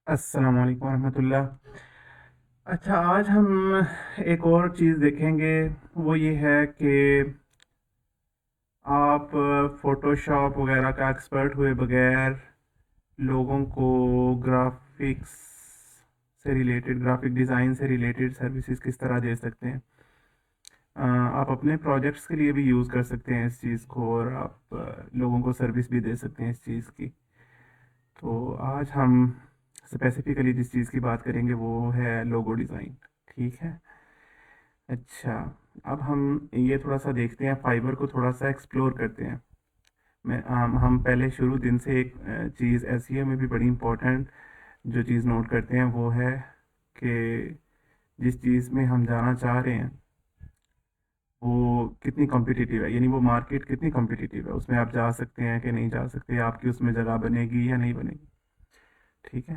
अस्सलाम वालेकुम रहमतुल्लाह। अच्छा, आज हम एक और चीज़ देखेंगे। वो ये है कि आप फ़ोटोशॉप वगैरह का एक्सपर्ट हुए बगैर लोगों को ग्राफिक्स से रिलेटेड, ग्राफिक डिज़ाइन से रिलेटेड सर्विसेज किस तरह दे सकते हैं। आप अपने प्रोजेक्ट्स के लिए भी यूज़ कर सकते हैं इस चीज़ को, और आप लोगों को सर्विस भी दे सकते हैं इस चीज़ की। तो आज हम स्पेसिफिकली जिस चीज़ की बात करेंगे वो है लोगो डिज़ाइन। ठीक है। अच्छा, अब हम ये थोड़ा सा देखते हैं, फाइबर को थोड़ा सा एक्सप्लोर करते हैं। हम पहले शुरू दिन से एक चीज़ एसईओ में भी बड़ी इम्पोर्टेंट जो चीज़ नोट करते हैं वो है कि जिस चीज़ में हम जाना चाह रहे हैं वो कितनी कॉम्पिटिटिव है, यानी वो मार्केट कितनी कॉम्पिटिटिव है, उसमें आप जा सकते हैं कि नहीं जा सकते, आपकी उसमें जगह बनेगी या नहीं बनेगी। ठीक है।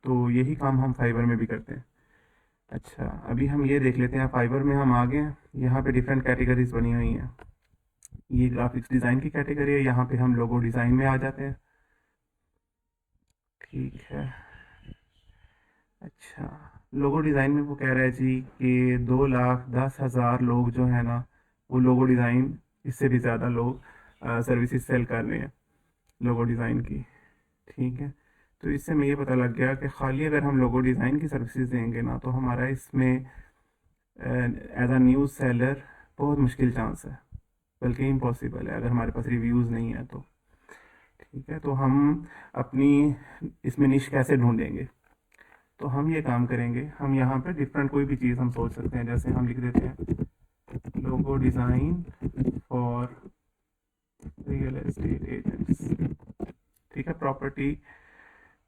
तो यही काम हम फाइबर में भी करते हैं। अच्छा, अभी हम ये देख लेते हैं, फाइबर में हम आ गए हैं। यहाँ पे डिफरेंट कैटेगरीज बनी हुई हैं। ये ग्राफिक्स डिज़ाइन की कैटेगरी है, यहाँ पे हम लोगो डिज़ाइन में आ जाते हैं। ठीक है। अच्छा, लोगो डिज़ाइन में वो कह रहा है जी कि 2,10,000 लोग जो है ना, वो लोगो डिज़ाइन, इससे भी ज़्यादा लोग सर्विसेज सेल कर रहे हैं लोगो डिज़ाइन की। ठीक है। तो इससे हमें ये पता लग गया कि खाली अगर हम लोगो डिज़ाइन की सर्विसेज देंगे ना, तो हमारा इसमें एज अ न्यूज़ सेलर बहुत मुश्किल चांस है, बल्कि इम्पॉसिबल है अगर हमारे पास रिव्यूज़ नहीं है तो। ठीक है। तो हम अपनी इसमें निश कैसे ढूंढेंगे। तो हम ये काम करेंगे, हम यहाँ पे डिफरेंट कोई भी चीज़ हम सोच सकते हैं, जैसे हम लिख देते हैं logo design for real estate agents. ठीक है। प्रॉपर्टी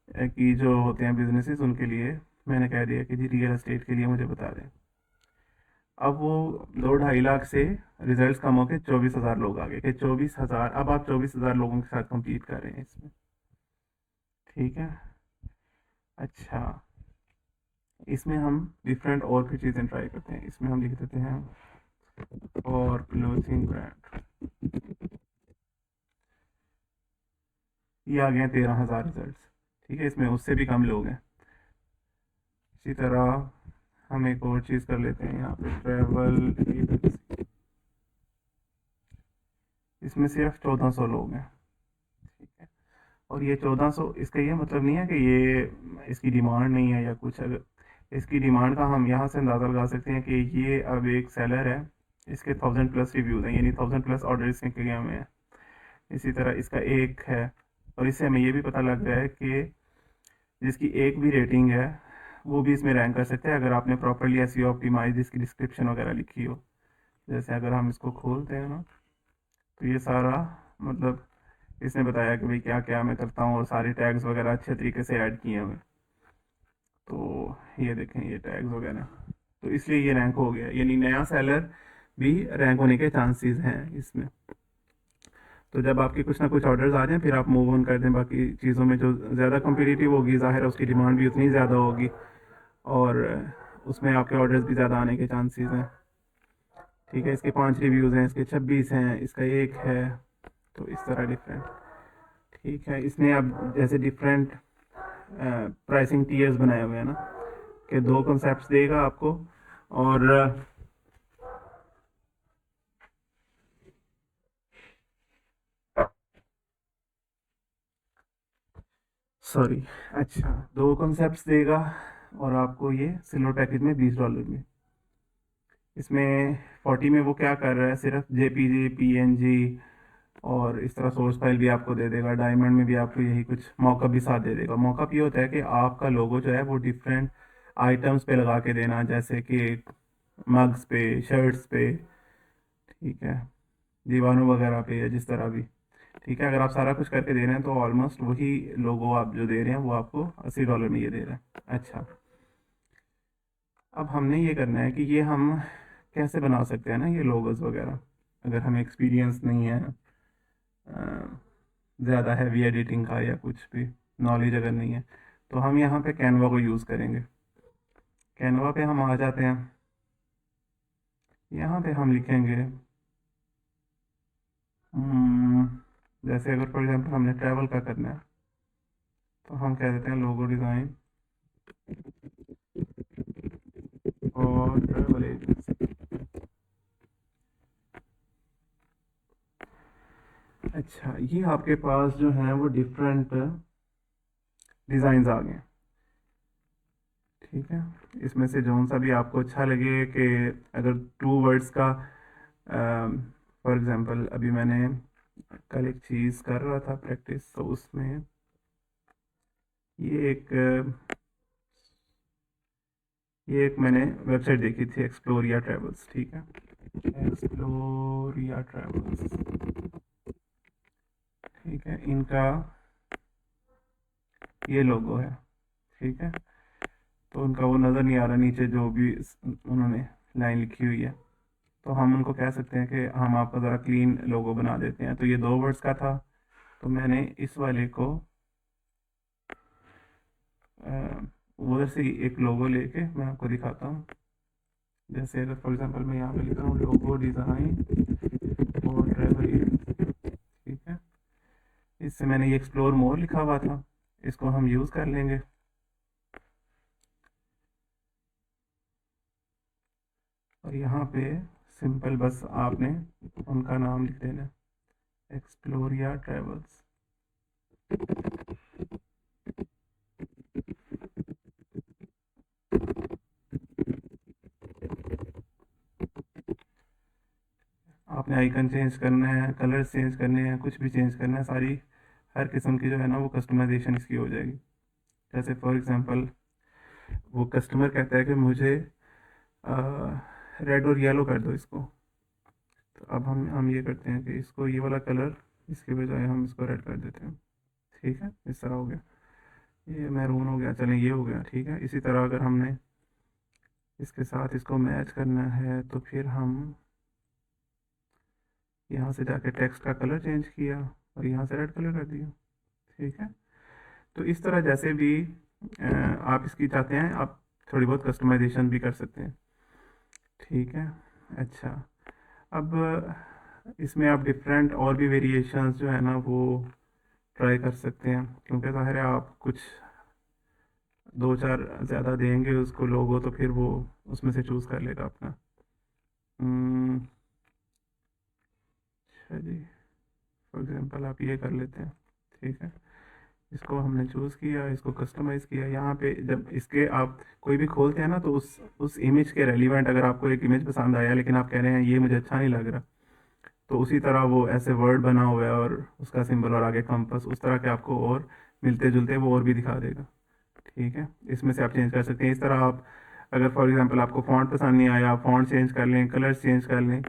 की जो होते हैं बिजनेसेस, उनके लिए मैंने कह दिया कि जी रियल एस्टेट के लिए मुझे बता दें। अब वो 2-2.5 लाख से रिजल्ट्स कम होके 24,000 लोग आ गए कि 24,000, अब आप 24,000 लोगों के साथ compete कर रहे हैं इसमें। ठीक है। अच्छा, इसमें हम डिफरेंट और भी चीज़ें ट्राई करते हैं। इसमें हम लिख देते हैं और क्लोथिंग ब्रांड। ये आ गए हैं 13,000 रिजल्ट्स। ठीक है। इसमें उससे भी कम लोग हैं। इसी तरह हम एक और चीज़ कर लेते हैं यहाँ पे, ट्रैवल एजेंसी। इसमें सिर्फ 1,400 लोग हैं। ठीक है। और ये 1,400, इसका ये मतलब नहीं है कि ये इसकी डिमांड नहीं है या कुछ। अगर इसकी डिमांड का हम यहाँ से अंदाज़ा लगा सकते हैं कि ये अब एक सेलर है, इसके 1,000+ रिव्यूज़ हैं, यानी 1,000+ ऑर्डर इसके किए हुए हैं। इसी तरह इसका एक है, और इससे हमें ये भी पता लग रहा है कि जिसकी एक भी रेटिंग है वो भी इसमें रैंक कर सकते हैं अगर आपने प्रॉपरली एसईओ ऑप्टिमाइज इसकी डिस्क्रिप्शन वगैरह लिखी हो। जैसे अगर हम इसको खोलते हैं ना, तो ये सारा मतलब इसने बताया कि भाई क्या क्या मैं करता हूँ, और सारे टैग्स वगैरह अच्छे तरीके से ऐड किए हुए। तो ये देखें ये टैग्स वगैरह, तो इसलिए ये रैंक हो गया, यानी नया सेलर भी रैंक होने के चांसेस हैं इसमें। तो जब आपके कुछ ना कुछ ऑर्डर्स आ जाएं, फिर आप मूव ऑन कर दें बाकी चीज़ों में। जो ज़्यादा कम्पिटिटिव होगी, ज़ाहिर है उसकी डिमांड भी उतनी ज़्यादा होगी, और उसमें आपके ऑर्डर्स भी ज़्यादा आने के चांसेस हैं। ठीक है। इसके 5 रिव्यूज़ हैं, इसके 26 हैं, इसका एक है। तो इस तरह डिफरेंट। ठीक है। इसने अब जैसे डिफरेंट प्राइसिंग टीयर्स बनाए हुए हैं ना, कि दो कॉन्सेप्ट्स देगा आपको, और सॉरी, अच्छा, दो कॉन्सेप्ट्स देगा और आपको ये सिल्वर पैकेज में $20 में। इसमें 40 में वो क्या कर रहा है, सिर्फ जेपीजी, पीएनजी और इस तरह सोर्स फाइल भी आपको दे देगा। डायमंड में भी आपको यही कुछ मॉकअप भी साथ दे देगा। मॉकअप ये होता है कि आपका लोगो जो है वो डिफरेंट आइटम्स पे लगा के देना, जैसे कि मग्स पे, शर्ट्स पे। ठीक है। दीवानों वगैरह पे, या जिस तरह भी। ठीक है। अगर आप सारा कुछ करके दे रहे हैं तो ऑलमोस्ट वही लोगो आप जो दे रहे हैं वो आपको $80 में ये दे रहा है। अच्छा, अब हमने ये करना है कि ये हम कैसे बना सकते हैं ना ये लोगोस वगैरह, अगर हमें एक्सपीरियंस नहीं है ज़्यादा हैवी एडिटिंग का, या कुछ भी नॉलेज अगर नहीं है, तो हम यहाँ पे कैनवा को यूज़ करेंगे। कैनवा पे हम आ जाते हैं। यहाँ पे हम लिखेंगे हम्म, जैसे अगर फॉर एग्जांपल हमने ट्रैवल का करना है, तो हम कह देते हैं लोगो डिज़ाइन और ट्रैवल एजेंसी। अच्छा, ये आपके पास जो है वो डिफरेंट डिज़ाइंस आ गए। ठीक है, इसमें से जौन सा भी आपको अच्छा लगे कि अगर टू वर्ड्स का, फॉर एग्जांपल अभी मैंने कल एक चीज़ कर रहा था प्रैक्टिस, तो उसमें ये एक ये एक मैंने वेबसाइट देखी थी, एक्सप्लोरिया ट्रेवल्स। ठीक है, एक्सप्लोरिया ट्रेवल्स। ठीक है, इनका ये लोगो है। ठीक है, तो उनका वो नज़र नहीं आ रहा नीचे जो भी उन्होंने लाइन लिखी हुई है। तो हम उनको कह सकते हैं कि हम आपका ज़रा क्लीन लोगो बना देते हैं। तो ये 2 वर्ड्स का था, तो मैंने इस वाले को उधर से ही एक लोगो लेके मैं आपको दिखाता हूँ। जैसे अगर फॉर एग्जांपल मैं यहाँ पे लिख रहा हूँ लोगो डिज़ाइन और ट्रैवल। ठीक है, इससे मैंने ये एक्सप्लोर मोर लिखा हुआ था, इसको हम यूज़ कर लेंगे। और यहाँ पे सिंपल बस आपने उनका नाम लिख देना, एक्सप्लोरिया ट्रेवल्स। आपने आइकन चेंज करना है, कलर चेंज करने हैं, कुछ भी चेंज करना है, सारी हर किस्म की जो है ना वो कस्टमाइजेशन इसकी हो जाएगी। जैसे फॉर एग्जांपल वो कस्टमर कहता है कि मुझे रेड और येलो कर दो इसको। तो अब हम ये करते हैं कि इसको ये वाला कलर, इसके बजाय हम इसको रेड कर देते हैं। ठीक है, इस तरह हो गया, ये मैरून हो गया, चलें ये हो गया। ठीक है, इसी तरह अगर हमने इसके साथ इसको मैच करना है तो फिर हम यहाँ से जाके टेक्स्ट का कलर चेंज किया और यहाँ से रेड कलर कर दिया। ठीक है, तो इस तरह जैसे भी आप इसकी चाहते हैं, आप थोड़ी बहुत कस्टमाइजेशन भी कर सकते हैं। ठीक है, अच्छा, अब इसमें आप डिफरेंट और भी वेरिएशंस जो है ना वो ट्राई कर सकते हैं, क्योंकि ज़ाहिर है आप कुछ 2-4 ज़्यादा देंगे उसको लोगो, तो फिर वो उसमें से चूज़ कर लेगा अपना। हम्म, अच्छा जी, फॉर एग्जांपल आप ये कर लेते हैं। ठीक है, इसको हमने चूज़ किया, इसको कस्टमाइज़ किया। यहाँ पे जब इसके आप कोई भी खोलते हैं ना, तो उस इमेज के रेलिवेंट अगर आपको एक इमेज पसंद आया लेकिन आप कह रहे हैं ये मुझे अच्छा नहीं लग रहा, तो उसी तरह वो ऐसे वर्ड बना हुआ है और उसका सिंबल और आगे कंपास, उस तरह के आपको और मिलते जुलते वो और भी दिखा देगा। ठीक है, इसमें से आप चेंज कर सकते हैं। इस तरह आप अगर फॉर एग्जांपल आपको फ़ॉन्ट पसंद नहीं आया, आप फ़ॉन्ट चेंज कर लें, कलर्स चेंज कर लें,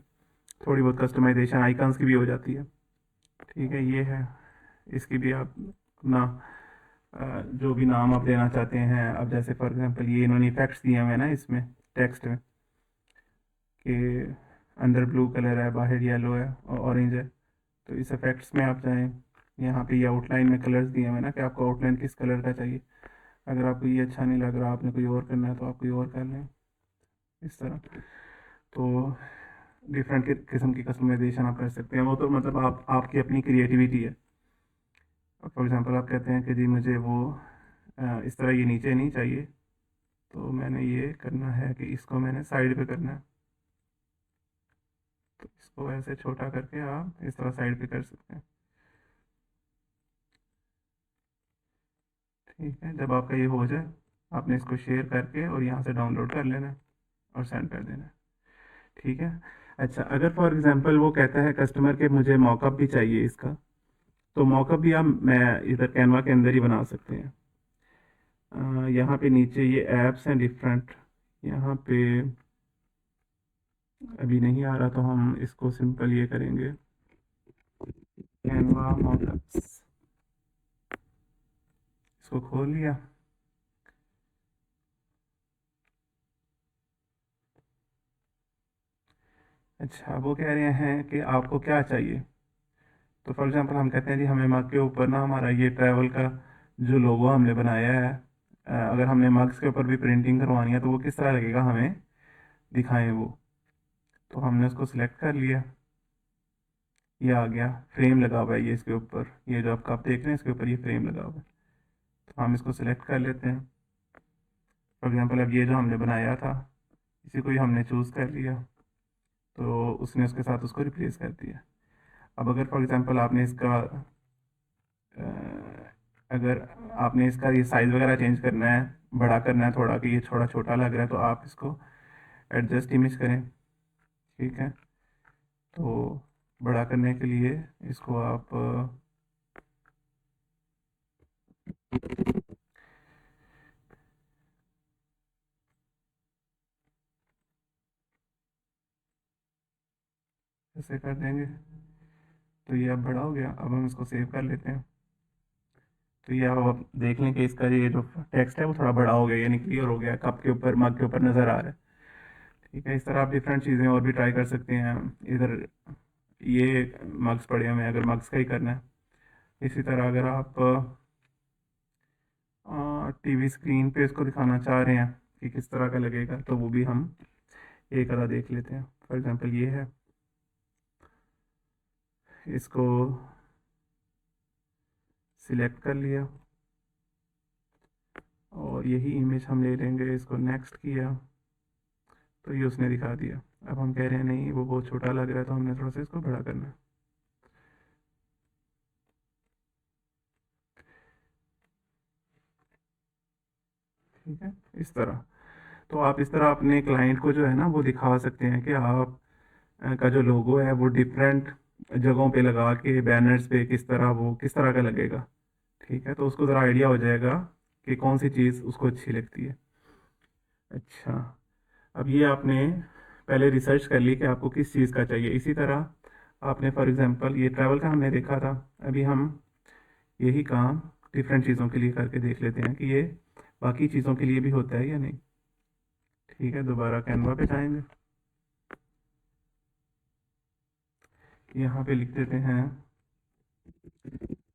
थोड़ी बहुत कस्टमाइजेशन आइकन्स की भी हो जाती है। ठीक है, ये है, इसकी भी आप अपना जो भी नाम आप देना चाहते हैं। अब जैसे फॉर एग्जांपल ये इन्होंने इफेक्ट्स दिए हुए हैं ना इसमें टेक्स्ट में, कि अंदर ब्लू कलर है, बाहर येलो है और ऑरेंज है। तो इस इफेक्ट्स में आप जाएँ, यहाँ पे ये आउटलाइन में कलर्स दिए हुए हैं ना कि आपको आउटलाइन किस कलर का चाहिए। अगर आपको ये अच्छा नहीं लग रहा, आपने कोई और करना है, तो आप कोई और कर लें, इस तरह। तो डिफरेंट किस्म की कस्टमाइजेशन आप कर सकते हैं। वो तो मतलब आप आपकी अपनी क्रिएटिविटी है। फॉर एग्जांपल आप कहते हैं कि जी मुझे वो इस तरह ये नीचे नहीं चाहिए, तो मैंने ये करना है कि इसको मैंने साइड पे करना है, तो इसको ऐसे छोटा करके आप इस तरह साइड पे कर सकते हैं। ठीक है, जब आपका ये हो जाए, आपने इसको शेयर करके और यहाँ से डाउनलोड कर लेना है और सेंड कर देना है। ठीक है, अच्छा, अगर फॉर एग्जांपल वो कहता है कस्टमर के मुझे मॉकअप भी चाहिए इसका, तो मॉकअप भी हम मैं इधर कैनवा के अंदर ही बना सकते हैं। यहाँ पे नीचे ये ऐप्स हैं डिफरेंट, यहाँ पे अभी नहीं आ रहा, तो हम इसको सिंपल ये करेंगे, कैनवा मॉकअप्स। इसको खोल लिया। अच्छा, वो कह रहे हैं कि आपको क्या चाहिए। तो फॉर एग्जांपल हम कहते हैं जी हमें मग के ऊपर ना हमारा ये ट्रैवल का जो लोगो हमने बनाया है, अगर हमने मग्स के ऊपर भी प्रिंटिंग करवानी है तो वो किस तरह लगेगा हमें दिखाएं वो। तो हमने उसको सिलेक्ट कर लिया, ये आ गया, फ्रेम लगा हुआ है ये इसके ऊपर, ये जो आप कप देख रहे हैं इसके ऊपर ये फ्रेम लगा हुआ है। तो हम इसको सिलेक्ट कर लेते हैं। फॉर एग्जांपल अब ये जो हमने बनाया था, इसी को ही हमने चूज़ कर लिया, तो उसने उसके साथ उसको रिप्लेस कर दिया। अब अगर फॉर एग्जांपल आपने इसका अगर आपने इसका ये साइज़ वगैरह चेंज करना है, बड़ा करना है थोड़ा, कि ये थोड़ा छोटा लग रहा है, तो आप इसको एडजस्ट इमेज करें। ठीक है, तो बड़ा करने के लिए इसको आप ऐसे कर देंगे, तो ये अब बड़ा हो गया। अब हम इसको सेव कर लेते हैं। तो ये अब आप देख लें कि इसका ये जो टेक्स्ट है वो थोड़ा बड़ा हो गया, यानी क्लियर हो गया, कप के ऊपर, मग के ऊपर नज़र आ रहा है। ठीक है, इस तरह आप डिफरेंट चीज़ें और भी ट्राई कर सकते हैं। इधर ये मग्स पड़े हुए हैं, अगर मग्स का ही करना है। इसी तरह अगर आप टीवी स्क्रीन पे इसको दिखाना चाह रहे हैं कि किस तरह का लगेगा, तो वो भी हम एक आधा देख लेते हैं। फॉर एग्जांपल ये है, इसको सिलेक्ट कर लिया और यही इमेज हम ले लेंगे, इसको नेक्स्ट किया, तो ये उसने दिखा दिया। अब हम कह रहे हैं नहीं, वो बहुत छोटा लग रहा है, तो हमने थोड़ा सा इसको बड़ा करना है। ठीक है, इस तरह। तो आप इस तरह अपने क्लाइंट को जो है ना वो दिखा सकते हैं कि आप का जो लोगो है वो डिफरेंट जगहों पे लगा के, बैनर्स पे किस तरह, वो किस तरह का लगेगा। ठीक है, तो उसको ज़रा आइडिया हो जाएगा कि कौन सी चीज़ उसको अच्छी लगती है। अच्छा, अब ये आपने पहले रिसर्च कर ली कि आपको किस चीज़ का चाहिए। इसी तरह आपने फॉर एग्जांपल ये ट्रैवल का हमने देखा था, अभी हम यही काम डिफरेंट चीज़ों के लिए करके देख लेते हैं कि ये बाकी चीज़ों के लिए भी होता है या नहीं। ठीक है, दोबारा कैनवा पे जाएंगे, यहाँ पे लिख देते हैं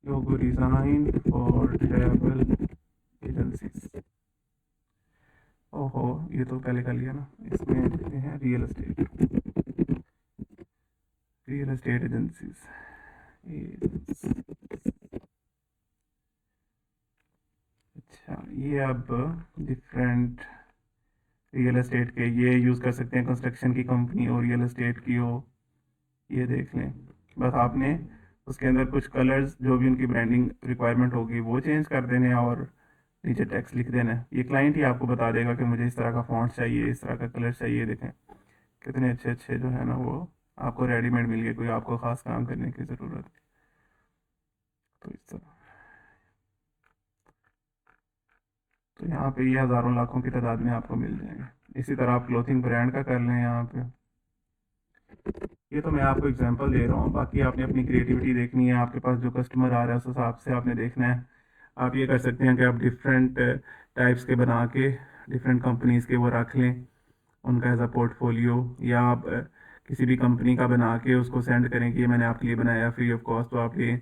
logo design for travel agencies. ओहो, ये तो पहले कर लिया ना। इसमें लिखते हैं रियल एस्टेट एजेंसीज। अच्छा, ये अब डिफरेंट रियल एस्टेट के ये यूज़ कर सकते हैं, कंस्ट्रक्शन की कंपनी हो, रियल एस्टेट की हो, ये देख लें। बस आपने उसके अंदर कुछ कलर्स जो भी उनकी ब्रांडिंग रिक्वायरमेंट होगी वो चेंज कर देने हैं और नीचे टेक्स्ट लिख देना है। ये क्लाइंट ही आपको बता देगा कि मुझे इस तरह का फॉन्ट चाहिए, इस तरह का कलर चाहिए। देखें कितने अच्छे अच्छे जो है ना वो आपको रेडीमेड मिल गए, कोई आपको ख़ास काम करने की ज़रूरत नहीं। तो इस तरह, तो यहाँ पे ये हज़ारों लाखों की तादाद में आपको मिल जाएंगे। इसी तरह आप क्लोथिंग ब्रांड का कर लें यहाँ पे। ये तो मैं आपको एग्जांपल दे रहा हूँ, बाकी आपने अपनी क्रिएटिविटी देखनी है, आपके पास जो कस्टमर आ रहा है उस हिसाब से आपने देखना है। आप ये कर सकते हैं कि आप डिफरेंट टाइप्स के बना के डिफरेंट कंपनीज़ के वो रख लें, उनका एज अ पोर्टफोलियो, या आप किसी भी कंपनी का बना के उसको सेंड करें कि ये मैंने आपके लिए बनाया फ्री ऑफ कॉस्ट, तो आप ये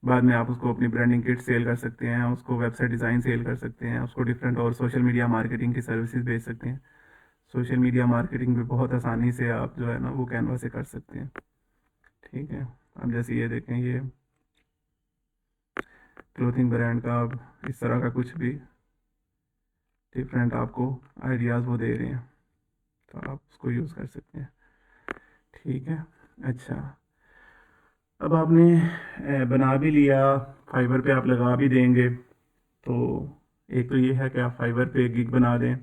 बाद में आप उसको अपनी ब्रांडिंग किट सेल कर सकते हैं, उसको वेबसाइट डिज़ाइन सेल कर सकते हैं, उसको डिफरेंट और सोशल मीडिया मार्केटिंग की सर्विसेज भेज सकते हैं। सोशल मीडिया मार्केटिंग भी बहुत आसानी से आप जो है ना वो कैनवा से कर सकते हैं। ठीक है, अब जैसे ये देखें, ये क्लोथिंग ब्रांड का अब इस तरह का कुछ भी डिफरेंट आपको आइडियाज़ वो दे रहे हैं, तो आप उसको यूज़ कर सकते हैं। ठीक है, अच्छा, अब आपने बना भी लिया, फाइबर पे आप लगा भी देंगे, तो एक तो ये है कि आप फाइबर पे गिग बना दें,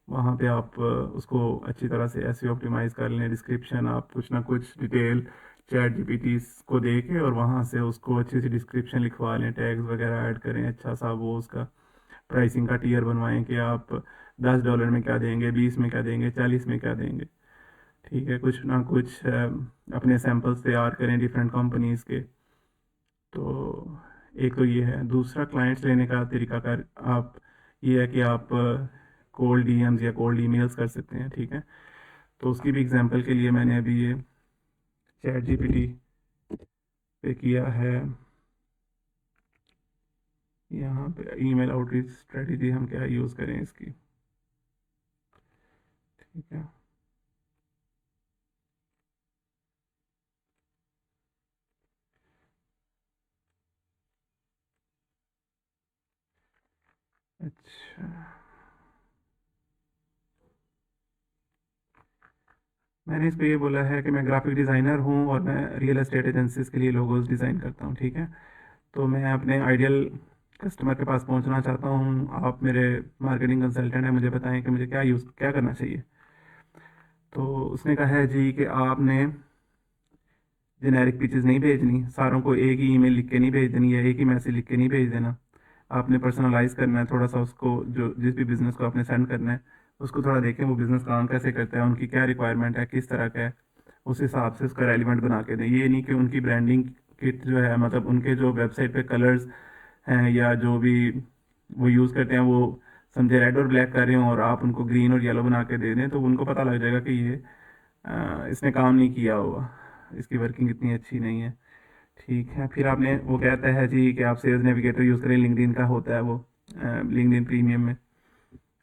वहाँ पे आप उसको अच्छी तरह से एसईओ ऑप्टिमाइज़ कर लें, डिस्क्रिप्शन आप कुछ ना कुछ डिटेल चैट जीपीटी को दे के और वहाँ से उसको अच्छी सी डिस्क्रिप्शन लिखवा लें, टैग्स वगैरह ऐड करें, अच्छा सा वो उसका प्राइसिंग का टियर बनवाएं कि आप $10 में क्या देंगे, 20 में क्या देंगे, 40 में क्या देंगे। ठीक है, कुछ ना कुछ अपने सैम्पल्स तैयार करें डिफरेंट कंपनीज़ के। तो एक तो ये है। दूसरा, क्लाइंट्स लेने का तरीकाकार आप ये है कि आप कोल्ड डीएम्स या कोल्ड ईमेल्स कर सकते हैं। ठीक है, तो उसकी भी एग्जांपल के लिए मैंने अभी ये चैट जीपीटी पे किया है। यहाँ पे ईमेल आउटरीच स्ट्रेटजी हम क्या यूज़ करें इसकी। ठीक है, अच्छा, मैंने इसको ये बोला है कि मैं ग्राफिक डिज़ाइनर हूँ और मैं रियल एस्टेट एजेंसीज के लिए लोगोज डिज़ाइन करता हूँ, ठीक है। तो मैं अपने आइडियल कस्टमर के पास पहुँचना चाहता हूँ, आप मेरे मार्केटिंग कंसल्टेंट हैं, मुझे बताएं कि मुझे क्या करना चाहिए। तो उसने कहा है जी कि आपने जेनेरिक पिचेस नहीं भेजनी, सारों को एक ही ईमेल लिख के नहीं भेज देनी या एक ही मैसेज लिख के नहीं भेज देना। आपने पर्सनलाइज करना है थोड़ा सा उसको, जो जिस भी बिज़नेस को आपने सेंड करना है उसको थोड़ा देखें वो बिज़नेस काम कैसे करता है, उनकी क्या रिक्वायरमेंट है, किस तरह का है, उस हिसाब से उसका रेलिवेंट बना के दें। ये नहीं कि उनकी ब्रांडिंग किट जो है, मतलब उनके जो वेबसाइट पे कलर्स हैं या जो भी वो यूज़ करते हैं वो समझे रेड और ब्लैक कर रहे हों और आप उनको ग्रीन और येलो बना के दे दें, तो उनको पता लग जाएगा कि ये इसने काम नहीं किया हुआ, इसकी वर्किंग इतनी अच्छी नहीं है। ठीक है, फिर आपने वो कहता है जी कि आप सेल्स नेविगेटर यूज़ करें, लिंक्डइन का होता है वो, लिंक्डइन प्रीमियम में,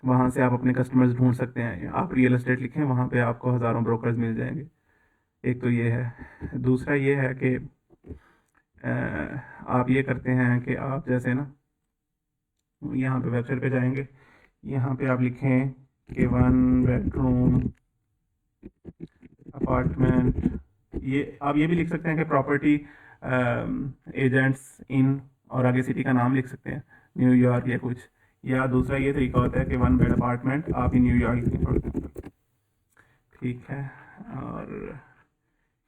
वहाँ से आप अपने कस्टमर्स ढूंढ सकते हैं। आप रियल एस्टेट लिखें, वहाँ पे आपको हज़ारों ब्रोकर्स मिल जाएंगे। एक तो ये है। दूसरा ये है कि आप ये करते हैं कि आप जैसे ना यहाँ पे वेबसाइट पे जाएंगे, यहाँ पे आप लिखें कि 1 बेडरूम अपार्टमेंट। ये आप ये भी लिख सकते हैं कि प्रॉपर्टी एजेंट्स इन, और आगे सिटी का नाम लिख सकते हैं, न्यूयॉर्क या कुछ। या दूसरा ये तरीका होता है कि 1 बेड अपार्टमेंट आप इन न्यूयॉर्क लिखें फॉर एग्जाम्पल। ठीक है। और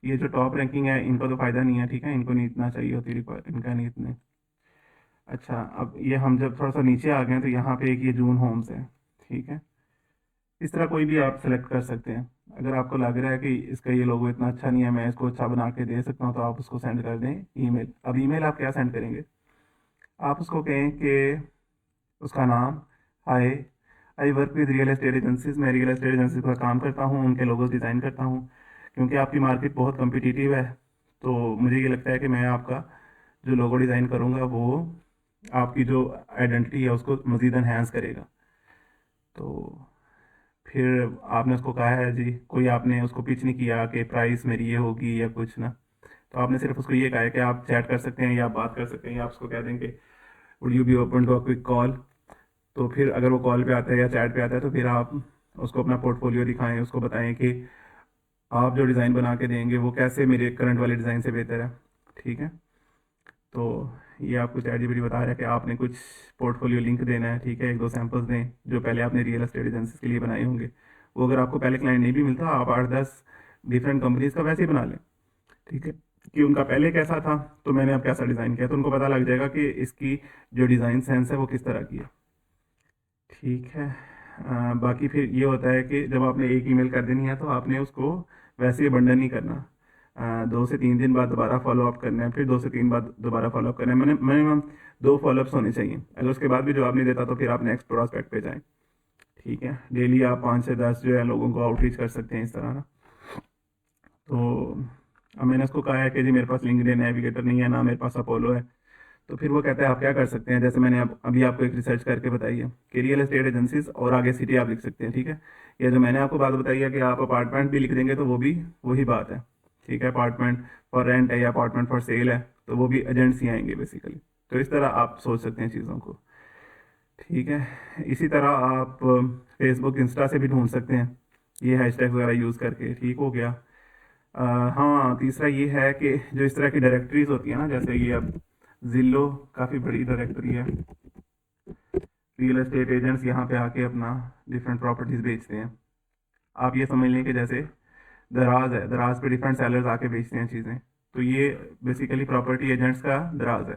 ये जो टॉप रैंकिंग है इनको तो फ़ायदा नहीं है, ठीक है, इनको नहीं इतना चाहिए होती रिक्वायर, इनका नहीं इतने। अच्छा, अब ये हम जब थोड़ा सा नीचे आ गए हैं तो यहाँ पे एक ये जून होम्स है, ठीक है। इस तरह कोई भी आप सेलेक्ट कर सकते हैं। अगर आपको लग रहा है कि इसका ये लोगो इतना अच्छा नहीं है, मैं इसको अच्छा बना के दे सकता हूँ, तो आप उसको सेंड कर दें ईमेल। अब ईमेल आप क्या सेंड करेंगे, आप उसको कहें कि उसका नाम, hi, I work with real estate agencies, मैं रियल एस्टेट एजेंसीज का काम करता हूँ, उनके लोगोस डिज़ाइन करता हूँ। क्योंकि आपकी मार्केट बहुत कम्पिटिटिव है, तो मुझे ये लगता है कि मैं आपका जो लोगो डिज़ाइन करूँगा वो आपकी जो आइडेंटिटी है उसको मज़ीद एनहेंस करेगा। तो फिर आपने उसको कहा है जी, कोई आपने उसको पिच नहीं किया कि प्राइस मेरी ये होगी या कुछ ना। तो आपने सिर्फ उसको ये कहा है कि आप चैट कर सकते हैं या आप बात कर सकते हैं, या आप उसको कह देंगे would you be open to a quick call. तो फिर अगर वो कॉल पे आता है या चैट पे आता है तो फिर आप उसको अपना पोर्टफोलियो दिखाएं, उसको बताएं कि आप जो डिज़ाइन बना के देंगे वो कैसे मेरे करंट वाले डिज़ाइन से बेहतर है, ठीक है। तो ये आपको चैट जीपीटी बता रहा है कि आपने कुछ पोर्टफोलियो लिंक देना है, ठीक है, एक दो सैंपल्स दें जो पहले आपने रियल एस्टेट एजेंसी के लिए बनाए होंगे। वो अगर आपको पहले क्लाइंट नहीं भी मिलता, आप 8-10 डिफरेंट कंपनीज का वैसे ही बना लें, ठीक है, कि उनका पहले कैसा था तो मैंने अब कैसा डिज़ाइन किया, तो उनको पता लग जाएगा कि इसकी जो डिज़ाइन सेंस है वो किस तरह की है। ठीक है। बाकी फिर ये होता है कि जब आपने एक ईमेल कर देनी है तो आपने उसको वैसे ही बंडन नहीं करना। 2 से 3 दिन बाद दोबारा फॉलोअप करना है, फिर 2 से 3 बाद दोबारा फॉलोअप करना है। मैंने मिनिमम 2 फॉलोअप्स होने चाहिए। अगर उसके बाद भी जवाब नहीं देता तो फिर आप नेक्स्ट प्रोस्पेक्ट पे जाएं। ठीक है, डेली आप 5 से 10 जो है लोगों को आउटरीच कर सकते हैं इस तरह ना। तो अब मैंने उसको कहा है कि जी मेरे पास लिंक्डइन नेविगेटर नहीं है, ना मेरे पास अपोलो है। तो फिर वो कहता है आप क्या कर सकते हैं, जैसे मैंने अब अभी आपको एक रिसर्च करके बताई है कि रियल एस्टेट एजेंसीज और आगे सिटी आप लिख सकते हैं, ठीक है। या जो मैंने आपको बात बताई है कि आप अपार्टमेंट भी लिख देंगे तो वो भी वही बात है, ठीक है। अपार्टमेंट फॉर रेंट है या अपार्टमेंट फॉर सेल है, तो वो भी एजेंट्स ही आएंगे बेसिकली। तो इस तरह आप सोच सकते हैं चीज़ों को, ठीक है। इसी तरह आप फेसबुक इंस्टा से भी ढूंढ सकते हैं ये हैशटैग वगैरह यूज़ करके, ठीक हो गया। हाँ, तीसरा ये है कि जो इस तरह की डायरेक्टरीज होती है ना, जैसे ये अब जिलो काफ़ी बड़ी डायरेक्टरी है, रियल एस्टेट एजेंट्स यहाँ पे आके अपना डिफरेंट प्रॉपर्टीज बेचते हैं। आप ये समझ लें कि जैसे दराज है, दराज पे डिफरेंट सेलर्स आके बेचते हैं चीज़ें, तो ये बेसिकली प्रॉपर्टी एजेंट्स का दराज है।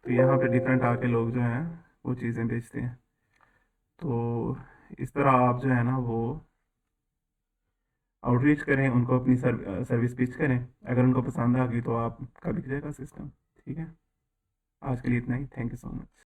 तो यहाँ पे डिफरेंट आके लोग जो हैं वो चीज़ें बेचते हैं। तो इस तरह आप जो है ना वो आउटरीच करें, उनको अपनी सर्विस पिच करें। अगर उनको पसंद आ गई तो आपका बिक जाएगा सिस्टम, ठीक है। आज के लिए इतना ही, थैंक यू सो मच।